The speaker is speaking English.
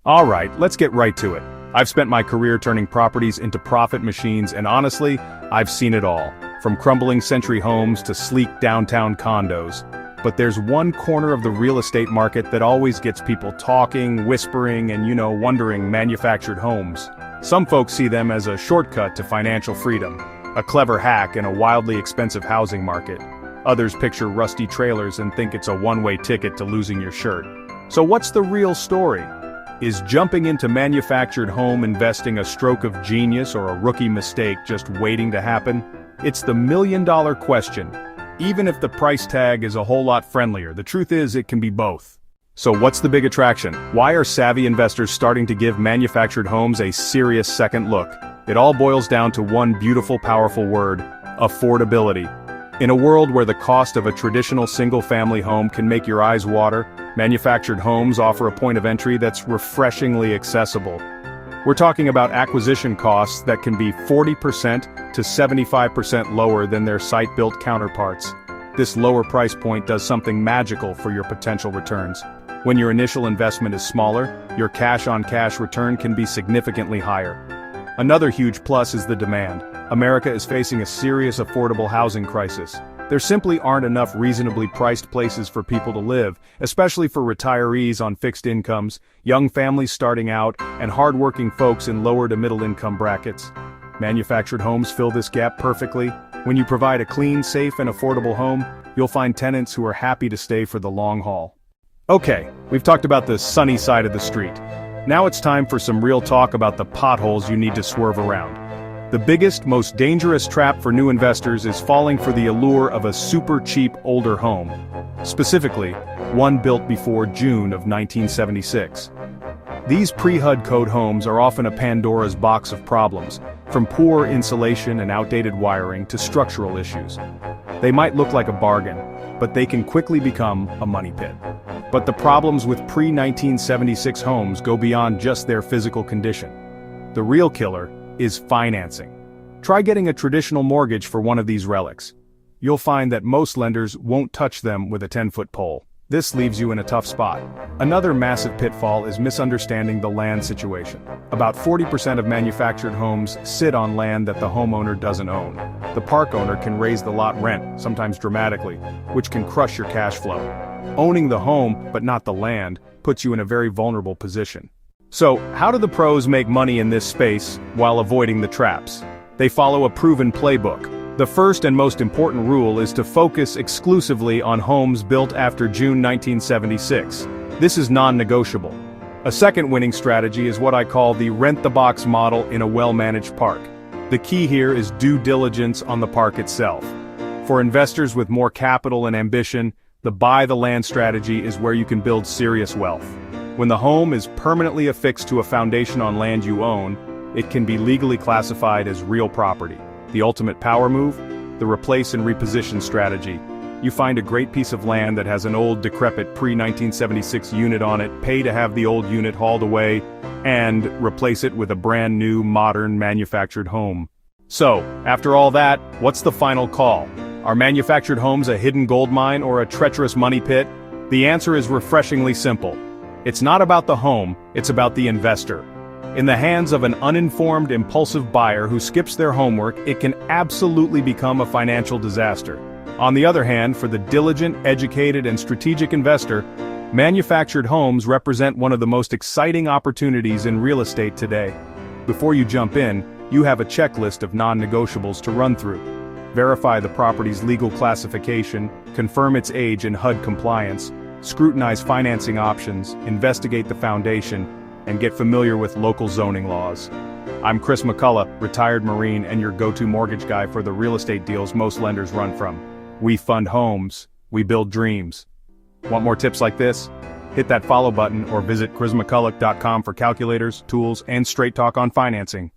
Alright, let's get right to it. I've spent my career turning properties into profit machines, and honestly, I've seen it all. From crumbling century homes to sleek downtown condos. But there's one corner of the real estate market that always gets people talking, whispering, and wondering: manufactured homes. Some folks see them as a shortcut to financial freedom, a clever hack in a wildly expensive housing market. Others picture rusty trailers and think it's a one-way ticket to losing your shirt. So what's the real story? Is jumping into manufactured home investing a stroke of genius or a rookie mistake just waiting to happen? It's the million-dollar question. Even if the price tag is a whole lot friendlier, the truth is it can be both. So what's the big attraction? Why are savvy investors starting to give manufactured homes a serious second look? It all boils down to one beautiful, powerful word: affordability. In a world where the cost of a traditional single-family home can make your eyes water, manufactured homes offer a point of entry that's refreshingly accessible. We're talking about acquisition costs that can be 40% to 75% lower than their site-built counterparts. This lower price point does something magical for your potential returns. When your initial investment is smaller, your cash-on-cash return can be significantly higher. Another huge plus is the demand. America is facing a serious affordable housing crisis. There simply aren't enough reasonably priced places for people to live, especially for retirees on fixed incomes, young families starting out, and hard-working folks in lower to middle income brackets. Manufactured homes fill this gap perfectly. When you provide a clean, safe, and affordable home, you'll find tenants who are happy to stay for the long haul. Okay, we've talked about the sunny side of the street. Now it's time for some real talk about the potholes you need to swerve around. The biggest, most dangerous trap for new investors is falling for the allure of a super cheap older home. Specifically, one built before June of 1976. These pre-HUD code homes are often a Pandora's box of problems, from poor insulation and outdated wiring to structural issues. They might look like a bargain, but they can quickly become a money pit. But the problems with pre-1976 homes go beyond just their physical condition. The real killer is financing. Try getting a traditional mortgage for one of these relics. You'll find that most lenders won't touch them with a 10-foot pole. This leaves you in a tough spot. Another massive pitfall is misunderstanding the land situation. About 40% of manufactured homes sit on land that the homeowner doesn't own. The park owner can raise the lot rent, sometimes dramatically, which can crush your cash flow. Owning the home, but not the land, puts you in a very vulnerable position. So, how do the pros make money in this space while avoiding the traps? They follow a proven playbook. The first and most important rule is to focus exclusively on homes built after June 1976. This is non-negotiable. A second winning strategy is what I call the rent-the-box model in a well-managed park. The key here is due diligence on the park itself. For investors with more capital and ambition, the buy-the-land strategy is where you can build serious wealth. When the home is permanently affixed to a foundation on land you own, it can be legally classified as real property. The ultimate power move? The replace and reposition strategy. You find a great piece of land that has an old, decrepit pre-1976 unit on it, pay to have the old unit hauled away, and replace it with a brand new, modern, manufactured home. So, after all that, what's the final call? Are manufactured homes a hidden gold mine or a treacherous money pit? The answer is refreshingly simple. It's not about the home, it's about the investor. In the hands of an uninformed, impulsive buyer who skips their homework, it can absolutely become a financial disaster. On the other hand, for the diligent, educated, and strategic investor, manufactured homes represent one of the most exciting opportunities in real estate today. Before you jump in, you have a checklist of non-negotiables to run through. Verify the property's legal classification, confirm its age and HUD compliance, scrutinize financing options, investigate the foundation, and get familiar with local zoning laws. I'm Kris McCullough, retired Marine and your go-to mortgage guy for the real estate deals most lenders run from. We fund homes, we build dreams. Want more tips like this? Hit that follow button or visit krismccullough.com for calculators, tools, and straight talk on financing.